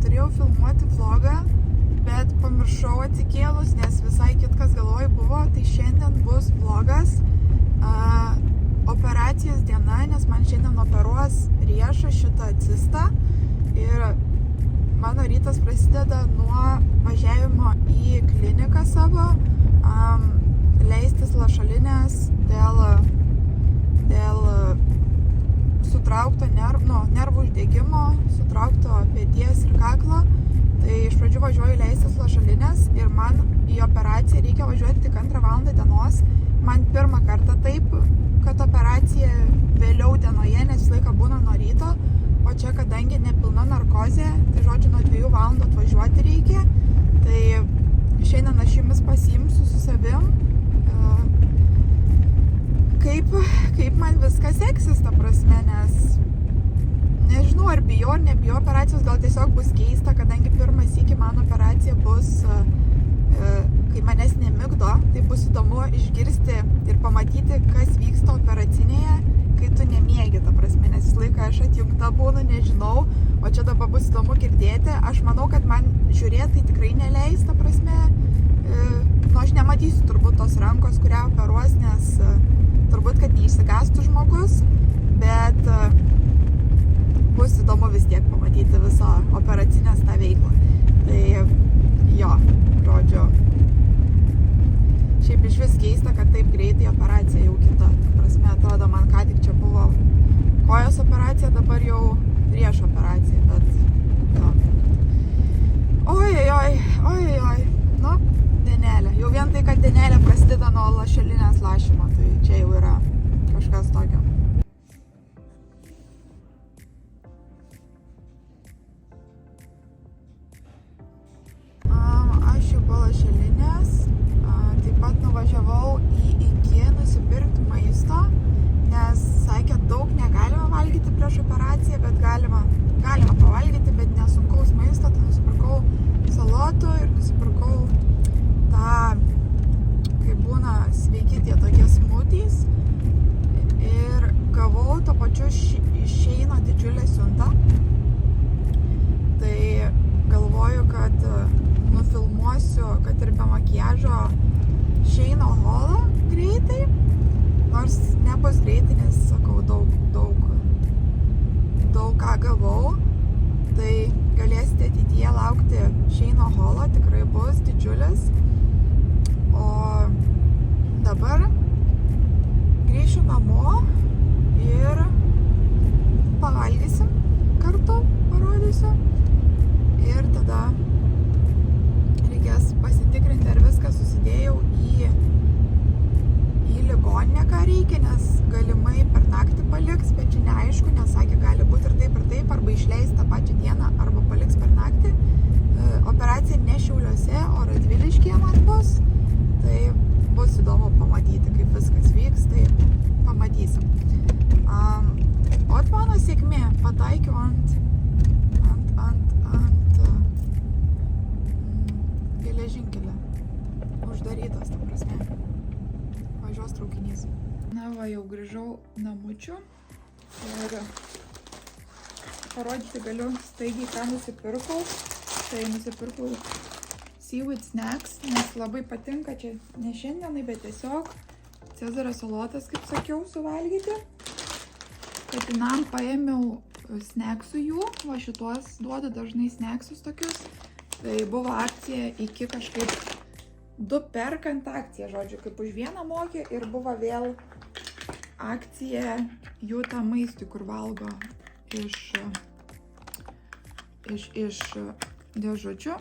turėjau filmuoti vlogą, bet pamiršau atsikėlus, nes visai kitkas galvoj buvo, tai šiandien bus vlogas operacijos diena, nes man šiandien operuos riešą šitą cistą ir mano rytas prasideda nuo važiavimo į kliniką savo, leistis lašalinės dėl sutraukto nervų uždegimo, sutraukto peties ir kaklo. Tai iš pradžių važiuoju leistis lašalinės ir man į operaciją reikia važiuoti tik 2 valandą dienos. Man pirmą kartą taip, kad operacija vėliau dienoje, nes visą laiką būna nuo ryto, o čia kadangi nepilna narkozė, tai žodžiu nuo 2 valandų atvažiuoti reikia. Tai šiandien aš jumis pasiimsiu su savim, kaip man viskas seksis, ta prasme, nes nežinau, ar bijau ar nebijau operacijos, gal tiesiog bus keista, kadangi pirmas sykį man operacija bus, kai manęs nemigdo, tai bus įdomu išgirsti ir pamatyti, kas vyksta operacinėje, kai tu nemiegi, ta prasme, nes visą laiką aš atjungta būnu, nežinau, o čia dabar bus įdomu girdėti. Aš manau, kad man žiūrėti tai tikrai neleis, ta prasme, aš nematysiu turbūt tos rankos, kurią operuos, nes turbūt, kad neišsigastų žmogus, bet bus įdomu vis tiek pamatyti visą operacinės tą veiklą. Tai jo, žodžiu, šiaip iš vis keista, kad taip greitai operacija jau kita. Prasme, atrodo, man ką tik čia buvo kojos operacija, dabar jau riešo operacija, bet jo. Oi, nu, dienelė. Jau vien tai, kad dienelė prasideda nuo lašelinės lašymo, tai čia jau yra kažkas tokio. Aš jau po lašelinės, taip pat nuvažiavau į IKEA nusipirkti maisto, nes sakė, daug negalima valgyti prieš operaciją, bet galima pavalgyti, bet nesunkaus maisto, tai nusipirkau salotų ir nusipirkau tą, kai būna sveiki tie tokie smoothies, ir gavau to pačiu iš Sheino didžiulę siuntą. Tai galvoju, kad nufilmuosiu, kad ir be makiažo Sheino haulą greitai, nors nebus greitai, nes sakau, daug ką gavau, tai galėsite ateityje laukti Sheino haulo, tikrai bus didžiulis. O dabar grįšiu namo ir pavalgysim kartu, parodysiu. Ir tada reikės pasitikrinti, ar viską susidėjau į ligoninę, ką reikia, nes galimai per naktį paliks, bet čia neaišku, nes sakė, gali būti ir taip, arba išleis tą pačią dieną, arba paliks per naktį. Operacija ne Šiauliuose, o Radviliškyje man bus. Tai bus įdomu pamatyti, kaip viskas vyks, tai pamatysim. O mano sėkmė, pataikiau ant geležinkelio. Uždarytas, ta prasme. Važiuos traukinys. Na va, jau grįžau namučių ir parodyti galiu staigiai, ką nusipirkau. Tai nusipirkau seaweed snacks, nes labai patinka čia ne šiandienai, bet tiesiog cezario salotas, kaip sakiau, suvalgyti. Katinam paėmiau snacksų jų, va šituos duodu dažnai snacksus tokius. Tai buvo akcija iki kažkaip 2 perkant akciją, žodžiu, kaip už vieną mokė, ir buvo vėl akcija jų tą maistui, kur valgo iš dėžučių.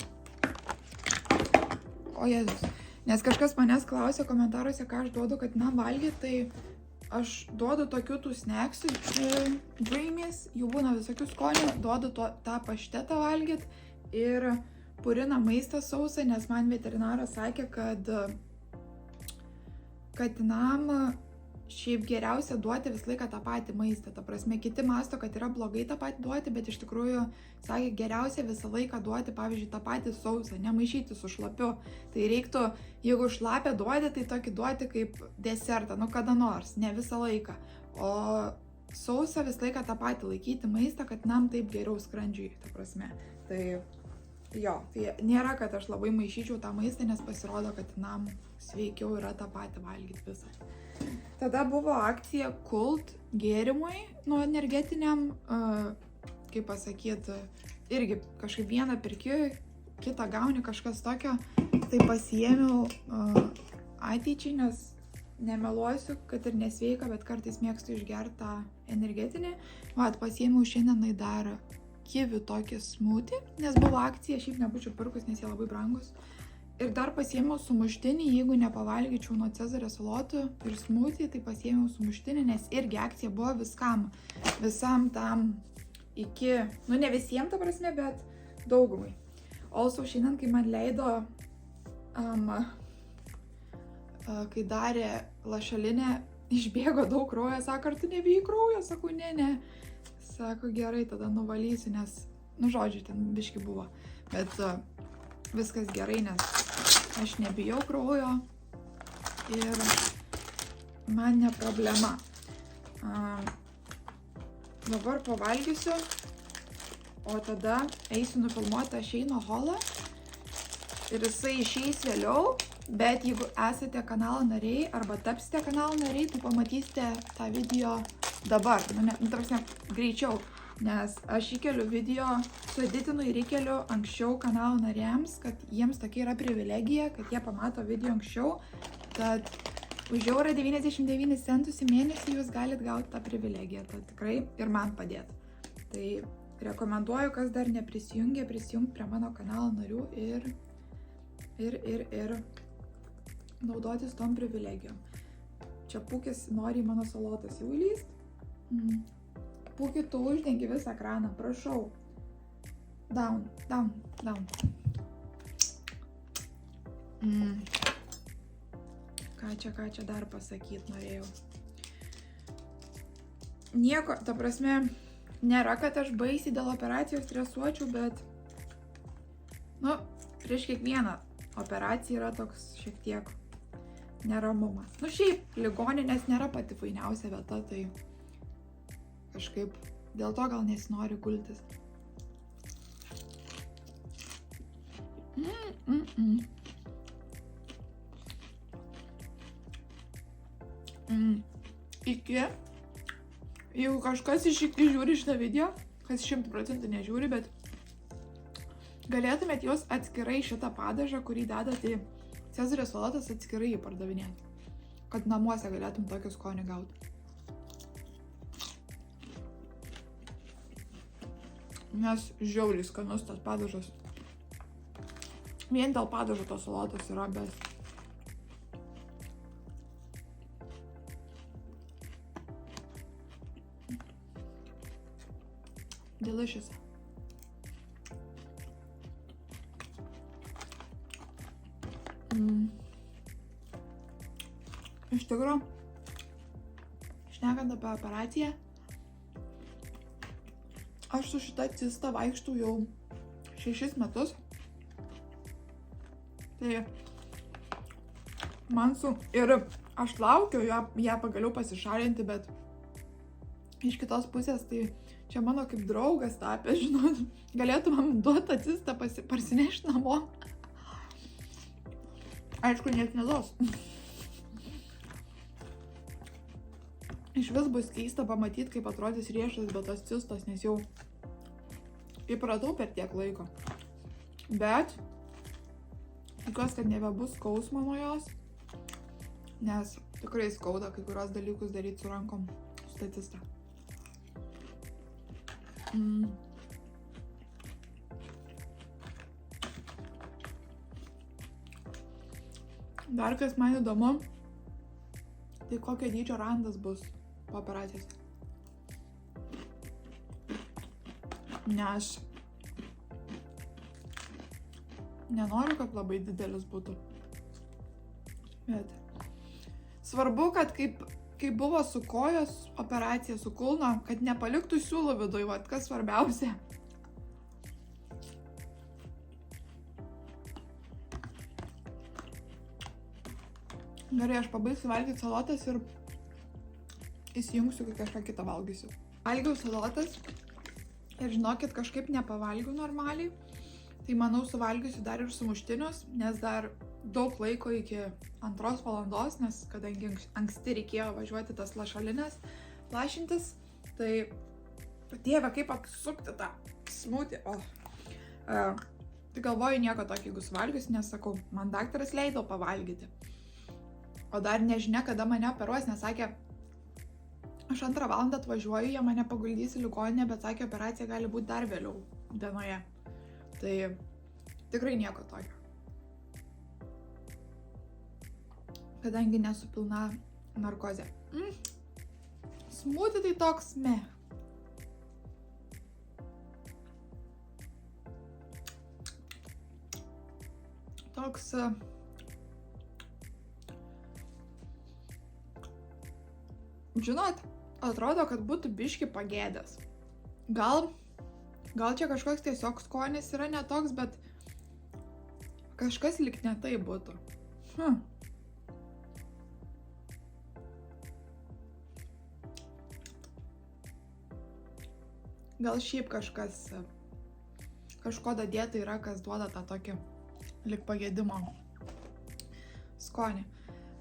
O Jėzus, nes kažkas manęs klausė komentaruose, ką aš duodu katinam valgyti, tai aš duodu tokių tų snacksų, dreamies, jų būna visokių skonių, duodu tą paštetą valgyti ir puriną maistą sausą, nes man veterinaras sakė, kad katinam šiaip geriausia duoti visą laiką tą patį maistą. Ta prasme, kiti mąsto, kad yra blogai tą patį duoti, bet iš tikrųjų, sakė, geriausia visą laiką duoti, pavyzdžiui, tą patį sausą, nemaišyti su šlapiu. Tai reiktų, jeigu šlapę duoti, tai tokį duoti kaip desertą, nu kada nors, ne visą laiką. O sausą visą laiką tą patį laikyti maistą, kad nam taip geriau skrandžiui, ta prasme. Tai jo, tai nėra, kad aš labai maišyčiau tą maistą, nes pasirodo, kad nam sveikiau yra tą patį valgyti visą. Tada buvo akcija Kult gėrimui, nu, energetiniam, kaip pasakyti, irgi kažkaip vieną pirki, kitą gauni, kažkas tokio. Tai pasiėmiau ateičiai, nes nemeluosiu, kad ir nesveika, bet kartais mėgstu išgerti tą energetinį. Vat, pasiėmiau šiandienai dar kivių tokį smoothie, nes buvo akcija, šiaip nebūčiau pirkus, nes jie labai brangus. Ir dar pasiėmiau sumuštinį, jeigu nepavalgyčiau nuo Cezario salotų ir smoothie, tai pasiėmiau sumuštinį, nes irgi akcija buvo visam tam iki, nu ne visiems ta prasme, bet daugumai. Also šiandien, kai man leido, kai darė lašelinę, išbėgo daug kraujo, sako, ar tu nebijai kraujo, sakau, ne. Sako, gerai, tada nuvalysiu, nes, nu žodžiu, ten biški buvo. Bet viskas gerai, nes aš nebijau kraujo ir man ne problema. Dabar pavalgysiu, o tada eisiu nufilmuoti Šeino holą ir jisai išeis vėliau. Bet jeigu esate kanalo nariai arba tapsite kanalo nariai, tai pamatysite tą video dabar, greičiau, nes aš įkeliu video, sueditinu ir įkeliu anksčiau kanalo nariams, kad jiems tokia yra privilegija, kad jie pamato video anksčiau, tad už eurą 99 centus į mėnesį jūs galite gauti tą privilegiją, tad tikrai ir man padėt. Tai rekomenduoju, kas dar neprisijungė, prisijungti prie mano kanalo narių ir naudotis tom privilegijom. Čia Pūkis nori į mano salotas jau įlyst. Pūki, tu uždengi visą ekraną, prašau. Down. Ką čia dar pasakyti norėjau. Nieko, ta prasme, nėra, kad aš baisiai dėl operacijos stresuočiau, bet, nu, prieš kiekvieną operacija yra toks šiek tiek neramumas. Nu šiaip, ligoninės nėra pati fainiausia vieta, tai kažkaip dėl to gal nesinori gultis. Jeigu kažkas iš iki žiūri šitą video, kas 100% nežiūri, bet galėtumėt jūs atskirai šitą padažą, kurį dedat į Cezario salotas, atskirai jį pardavinėti, kad namuose galėtum tokį skonį gauti. Nes žiauriai skanus tas padažas. Vien dėl padažo tos salotas yra best. Delicious. Iš tikrųjų, šnekant apie operaciją, aš su šita cista vaikštų jau 6 metus. Tai man ir aš laukiu ją pagaliau pasišalinti, bet iš kitos pusės tai čia mano kaip draugas tapė, žinot, galėtų man duoti tą cistą parsinešti namo. Aišku, nieks neduos. Iš vis bus keista pamatyti, kaip atrodys riešas be tos cistos, nes jau įpratau per tiek laiko. Bet tikiuosi, kad nebebus skausmo nuo jos, nes tikrai skauda kai kurios dalykus daryti su rankom, su ta cista. Dar kas man įdomu, tai kokio dydžio randas bus po operacijos. Nes nenoriu, kad labai didelis būtų. Bet svarbu, kad kaip buvo su kojos operacija, su kulno, kad nepaliktų siūlų viduj, vat kas svarbiausia. Gerai, aš pabaigsiu valgyti salotas ir įsijungsiu, kai kažką kitą valgysiu. Valgiau salotas ir žinokit, kažkaip nepavalgiau normaliai. Tai manau, suvalgysiu dar ir sumuštinius, nes dar daug laiko iki 2 valandos, nes kadangi anksti reikėjo važiuoti tas lašalinės lašintis, tai dieve, kaip apsukti tą smūtį. Tai galvoju nieko tokio, jeigu suvalgysiu, nes sakau, man daktaras leido pavalgyti. O dar nežinia, kada mane operuos, nes sakė, aš 2 valandą atvažiuoju, jie mane paguldys į ligoninę, bet sakė, operacija gali būti dar vėliau dienoje. Tai tikrai nieko tokio. Kadangi nesu pilna narkozė. Smūtį tai toks meh. Toks žinot, atrodo, kad būtų biški pagėdęs. Gal čia kažkoks tiesiog skonis yra netoks, bet kažkas lyg ne tai būtų. Gal šiaip kažko dadėta yra, kas duoda tą tokį lyg pagėdimo skonį.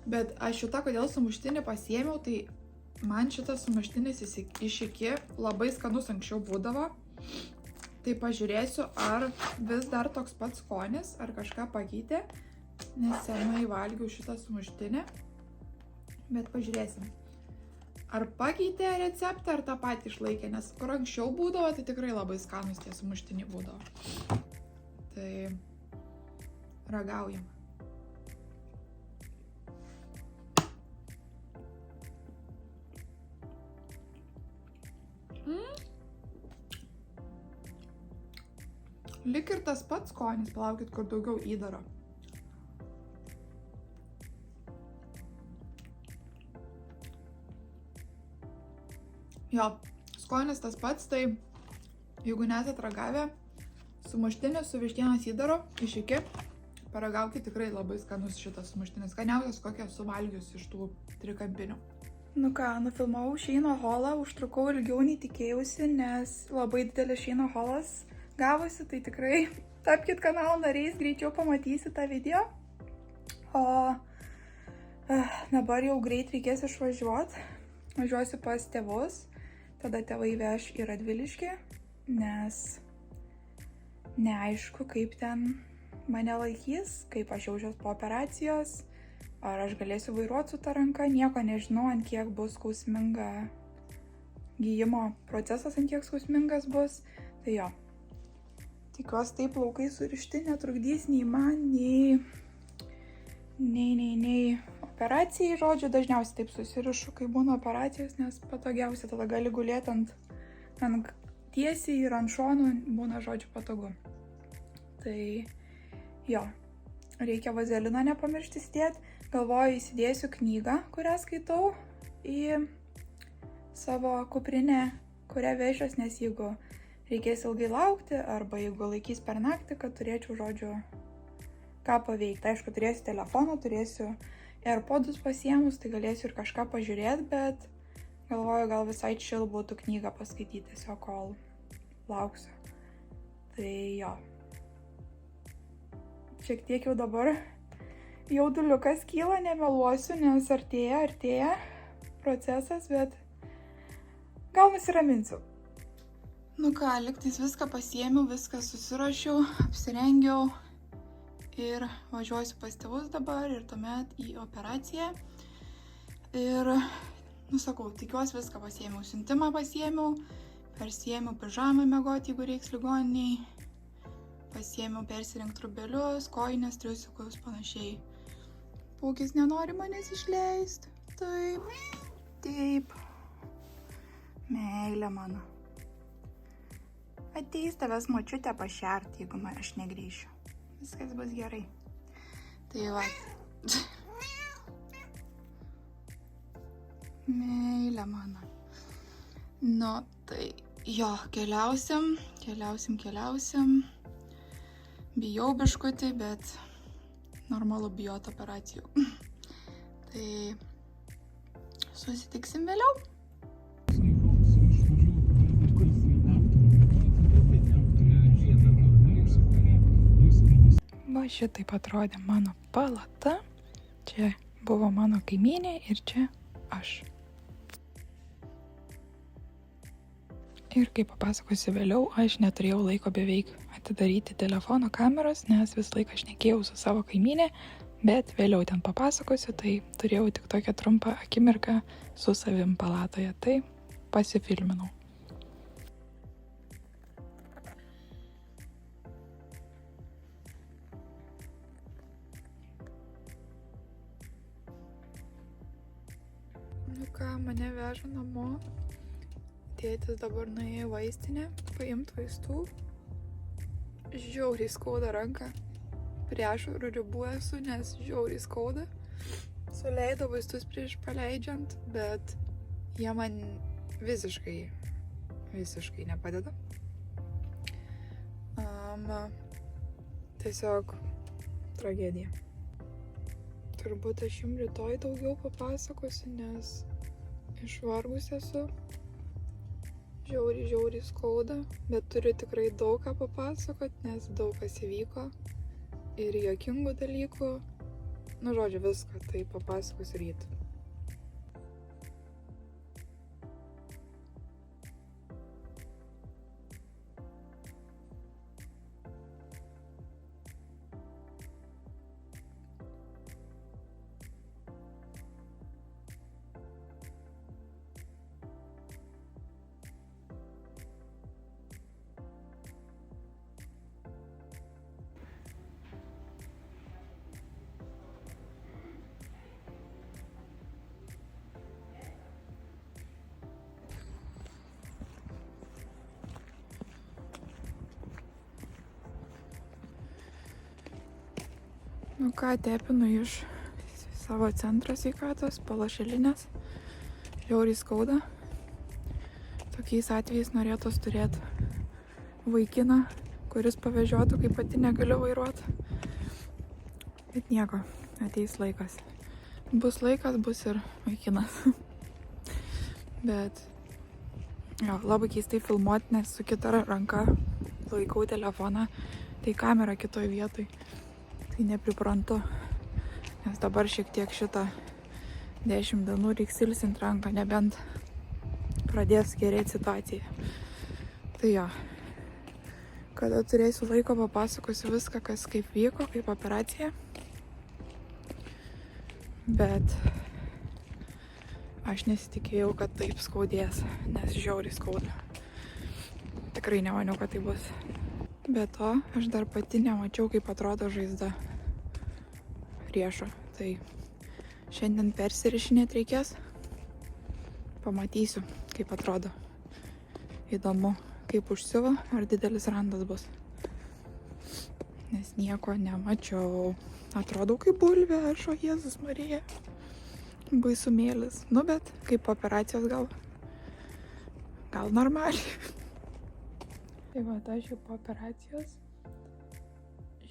Bet aš šitą, kodėl sumuštinį pasiėmiau, tai man šitas sumuštinis iš iki labai skanus anksčiau būdavo. Tai pažiūrėsiu, ar vis dar toks pats skonis, ar kažką pakeitė. Nes senai valgiau šitą sumuštinį. Bet pažiūrėsim. Ar pakeitė receptą, ar tą patį išlaikė, nes kur anksčiau būdavo, tai tikrai labai skanus tie sumuštiniai būdavo. Tai ragaujam. Lik ir tas pats skonis, palaukit, kur daugiau įdaro. Jo, skonis tas pats, tai jeigu nesat ragavę, sumuštinis su vištienos įdaro iš iki, paragaukit, tikrai labai skanus šitas sumuštinis. Skaniausias, kokią esu valgius iš tų trikampinių. Nu ką, nufilmavau Sheino haulą, užtrukau ilgiau nei tikėjausi, nes labai didelis Sheino haulas gavosi, tai tikrai tapkit kanalo nariais, greičiau pamatysi tą video. O dabar jau greit reikės išvažiuoti. Važiuosiu pas tėvus, tada tėvai veš į Radviliškį, nes neaišku, kaip ten mane laikys, kaip aš jaučiuos po operacijos, ar aš galėsiu vairuoti su ta ranka, nieko nežinau, ant kiek bus skausminga gyjimo procesas, ant kiek skausmingas bus, tai jo. Tikiuosi taip plaukai surišti netrukdys nei man, nei operacijai, žodžiu, dažniausiai taip susirišu, kai būna operacijos, nes patogiausia, tada gali gulėti ant tiesiai ir ant šonų, būna, žodžiu, patogu. Tai jo, reikia vazeliną nepamiršti įsidėti. Galvoju, įsidėsiu knygą, kurią skaitau į savo kuprinę, kurią vešiuos, nes jeigu reikės ilgai laukti, arba jeigu laikys per naktį, kad turėčiau, žodžiu, ką paveikti. Aišku, turėsiu telefoną, turėsiu AirPodus pasiėmus, tai galėsiu ir kažką pažiūrėti, bet galvoju, gal visai chill būtų knygą paskaityti, tiesiog kol lauksiu. Tai jo. Šiek tiek jau dabar jauduliukas kyla, nemeluosiu, nes artėja procesas, bet gal nusiraminsiu. Nu ką, lygtais viską pasiėmiau, viską susirašiau, apsirengiau ir važiuosiu pas tėvus dabar ir tuomet į operaciją. Ir, sakau, tikiuosi viską pasiėmiau, siuntimą pasiėmiau, persiėmiau pižamą miegoti, jeigu reiks ligoniniai, pasiėmiau persirengti rūbelius, kojines, triusikus, panašiai. Paukis nenori manęs išleisti, taip, meilė mano. Ateis tavęs močiutė pašerti, jeigu aš negrįšiu. Viskas bus gerai. Tai va. Meilė mano. Nu, tai jo, keliausim. Bijau biškutį, bet normalu bijoti operacijų. Tai susitiksim vėliau. šitaip atrodė mano palata. Čia buvo mano kaimynė ir čia aš. Ir kaip papasakosiu vėliau, aš neturėjau laiko beveik atidaryti telefono kameros, nes vis laiką šnekėjau su savo kaimynė, bet vėliau ten papasakosiu, tai turėjau tik tokią trumpą akimirką su savim palatoje, tai pasifilminau. Nu ką, mane veža namo. Tėtis dabar nuėjo į vaistinę, paimti vaistų. Žiauriai skauda ranką. Prie ašarų ribų esu, nes žiauriai skauda. Suleido vaistus prieš paleidžiant, bet jie man visiškai nepadeda. Tiesiog tragedija. Turbūt aš jums rytoj daugiau papasakosiu, nes išvargus esu. Žiauriai skauda, bet turiu tikrai daug ką papasakot, nes daug kas įvyko ir juokingų dalykų. Nu, žodžiu, viską, tai papasakosiu ryt. Nu ką, tepinu iš savo centro sveikatos, palašelinės. Žiauriai skauda. Tokiais atvejais norėtos turėti vaikiną, kuris pavežiotų, kai pati negaliu vairuoti. Bet nieko, ateis laikas. Bus laikas, bus ir vaikinas. Bet jo, labai keistai filmuoti, nes su kita ranka laikau telefoną, tai kamera kitoj vietoj. Tai nepriprantu, nes dabar šiek tiek šitą 10 dienų reiks ilsint ranką, nebent pradės gerėti situacija. Tai jo, kada turėsiu laiko papasakosiu viską, kas kaip vyko, kaip operacija. Bet aš nesitikėjau, kad taip skaudės, nes žiauriai skauda. Tikrai nemaniau, kad tai bus. Be to, aš dar pati nemačiau, kaip atrodo žaizda riešo. Tai šiandien persirišinėt reikės. Pamatysiu, kaip atrodo. Įdomu, kaip užsiuvo, ar didelis randas bus. Nes nieko nemačiau. Atrodau kaip bulvė, aš, o Jėzus Marija. Baisumėlis. Nu, bet kaip operacijos gal normaliai. Tai va, aš jau po operacijos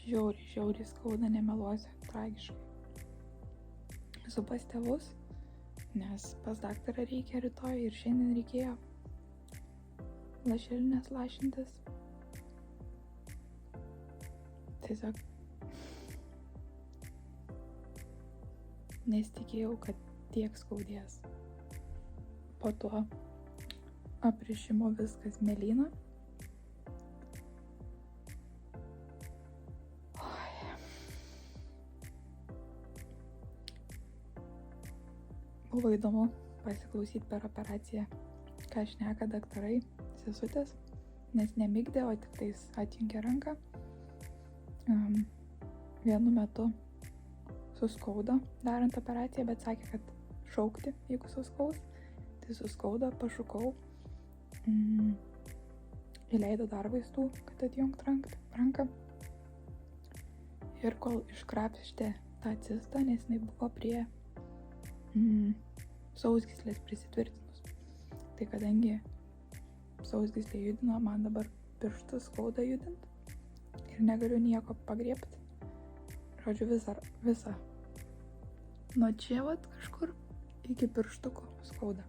žiauriai skauda, nemeluosiu, tragiškai. Esu pas tėvus, nes pas daktarą reikia rytoj ir šiandien reikėjo lašelinės lašintis. Tiesiog nesitikėjau, kad tiek skaudės. Po to aprišimo viskas mėlyna. Buvo įdomu pasiklausyti per operaciją, ką šneka daktarai, sesutės, nes nemigdė, o tik tais atjungė ranką. Vienu metu suskaudo darant operaciją, bet sakė, kad šaukti, jeigu suskaus. Tai suskaudo, pašukau, įleido dar vaistų, kad atjungt ranką. Ir kol iškrapštė tą cistą, nes jinai buvo prie sausgyslės prisitvirtinus. Tai kadangi sausgyslė judino, man dabar pirštus skauda judint ir negaliu nieko pagriebti. Žodžiu, visą. Nuo čia vat kažkur iki pirštuko skauda.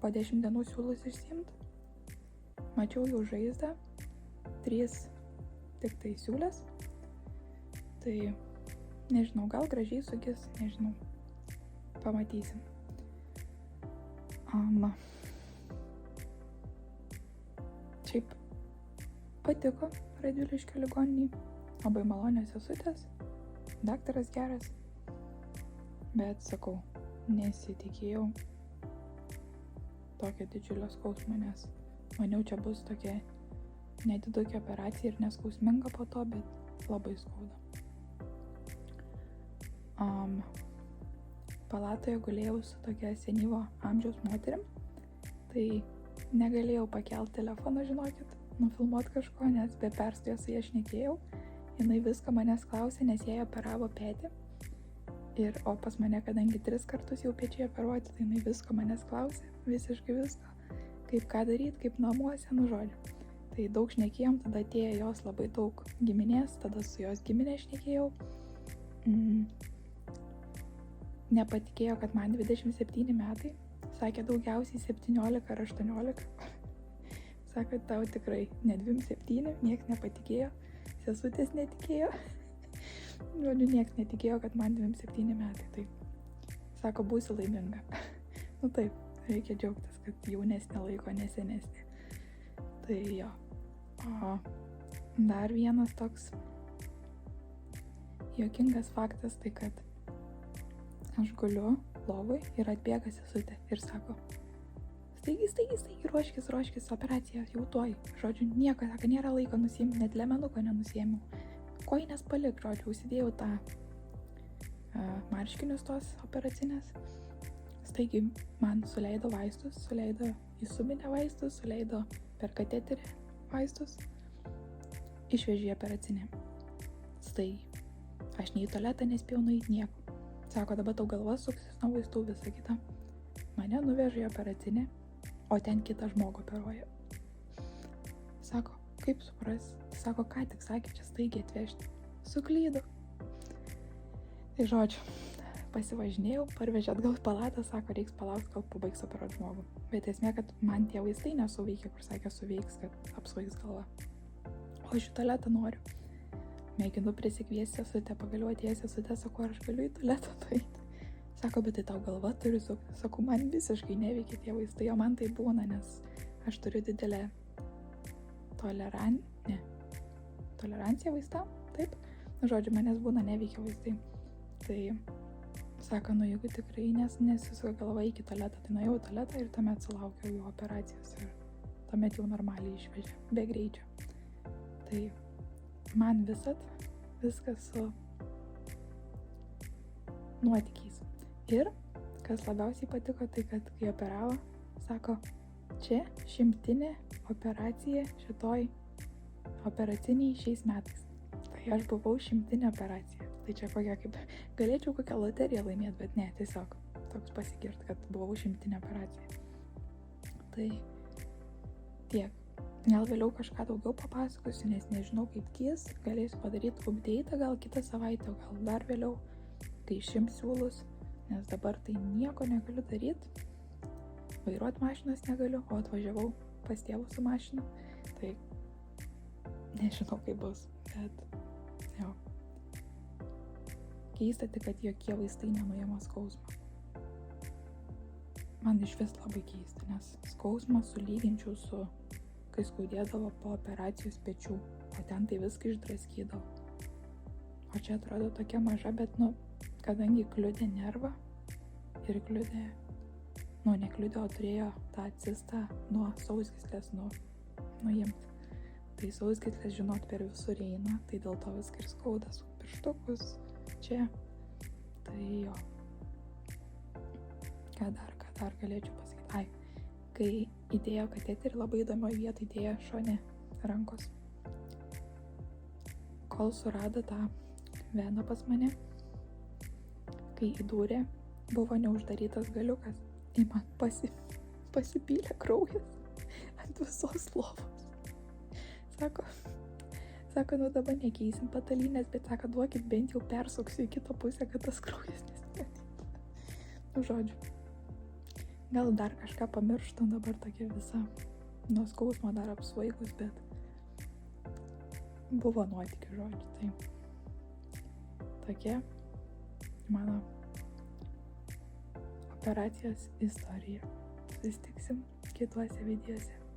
Po 10 dienų siūlus išsiimti. Mačiau jau žaizdą, 3 tik tai siūlės. Tai nežinau, gal gražiai sugis, nežinau, pamatysim. Šiaip patiko Radviliškio ligoniniai, labai malonios sesutės, daktaras geras, bet sakau, nesitikėjau tokio didžiulio skausmo, nes maniau, čia bus tokia nedidukė operacija ir neskausminga po to, bet labai skauda. Palatoje gulėjau su tokia senyvo amžiaus moterim, tai negalėjau pakelti telefoną, žinokit, nufilmuoti kažko, nes be perstojo su jie šnekėjau. Jinai viską manęs klausė, nes jai operavo petį. O pas mane, kadangi 3 kartus jau pečiai operuoti, tai jinai visko manęs klausė, visiškai visko. Kaip ką daryti, kaip namuose, žodžiu. Tai daug šnekėjom, tada atėjo jos labai daug giminės, tada su jos giminė šnekėjau. Nepatikėjo, kad man 27 metai. Sakė daugiausiai 17 ar 18. Sako, tau tikrai ne 27, nieks nepatikėjo. Sesutės netikėjo. Žodžiu, nieks netikėjo, kad man 27 metai. Tai sako, būsi laiminga. Taip, reikia džiaugtis, kad jaunesnė laiko, nesenesnė. Tai jo. O dar vienas toks juokingas faktas, tai kad aš guliu lovui ir atbėga sesutė ir sako, staigi, ruoškis, operacija jau tuoj. Žodžiu, nieko, sako, nėra laiko nusiimti, net lemenuko nenusiėmiau. Kojines palik, žodžiu, užsidėjau tą marškinius tos operacinės. Staigi man suleido vaistus, suleido į subinę vaistus, suleido per kateterį vaistus, išvežė į operacinę. Staigi, aš nei į tualetą nespėjau nueiti nieko. Sako, dabar tau galva suksis nuo vaistų, visą kitą. Mane nuvežė į operacinę, o ten kitą žmogų operuoja. Sako, kaip supras? Sako, ką tik sakė, čia staigiai atvežti. Suklydo. Tai žodžiu, pasivažinėjau, parvežė atgal į palatą, sako, reiks palaukti, kol pabaigs operuoti žmogų. Bet esmė, kad man tie vaistai nesuveikė, kur sakė, suveiks, kad apsvaigs galva. O aš į tualetą noriu. Mėginu prisikviesti sesutę, pagaliau atėjęs sesutė, sako, ar aš galiu į tualetą nueiti. Sako, bet tai tau galva turi sukti. Sako, man visiškai neveikia tie vaistai, o man tai būna, nes aš turiu didelę toleranciją vaistam, taip. Žodžiu, manęs būna neveikia vaistai. Tai sako, jeigu tikrai nesisuka galva iki tualetą, tai nuėjau į tualetą ir tuomet sulaukiau jų operacijos ir tuomet jau normaliai išvežė, be greičio. Tai man viskas su nuotykiais. Ir kas labiausiai patiko, tai kad kai operavo, sako, čia 100 operacija šitoj operaciniai šiais metais. Tai aš buvau 100 operacija. Tai čia kokia kaip, galėčiau kokią loteriją laimėti, bet ne, tiesiog toks pasigirt, kad buvau 100 operacija. Tai tiek. Gal vėliau kažką daugiau papasakosiu, nes nežinau kaip kis, galėsiu padaryti update gal kitą savaitę, gal dar vėliau, kai išims siūlus, nes dabar tai nieko negaliu daryti, vairuoti mašinos negaliu, o atvažiavau pas tėvus su mašina, tai nežinau kaip bus, bet jo. Keista tik, kad jokie vaistai nenuima skausmą. Man iš vis labai keista, nes skausmą sulyginčiau su kai skaudėdavo po operacijos pečių, o ten tai viską išdraskydavo. O čia atrodo tokia maža, bet, kadangi kliudė nervą ir kliudė, nekliudė, o turėjo tą cistą nuo sausgyslės nuimti. Tai sausgyslės, žinot, per visur eina, tai dėl to viską ir skauda su pirštukus čia. Tai jo. Ką dar galėčiau pasakyti? Kai įdėjo kateterį, labai įdomioje vietoje įdėjo šone rankos. Kol surado tą veną pas mane, kai įdūrė, buvo neuždarytas galiukas. Tai man pasipylė kraujas ant visos lovos. Sako, dabar nekeisim patalynės, bet sako, duokit bent jau persuksiu į kitą pusę, kad tas kraujas nesimatytų. Žodžiu. Gal dar kažką pamirštu, dabar tokia visa nuo skausmo dar apsvaigus, bet buvo nuotykių, žodžiu. Tai tokia mano operacijos istorija. Susitiksim kituose videose.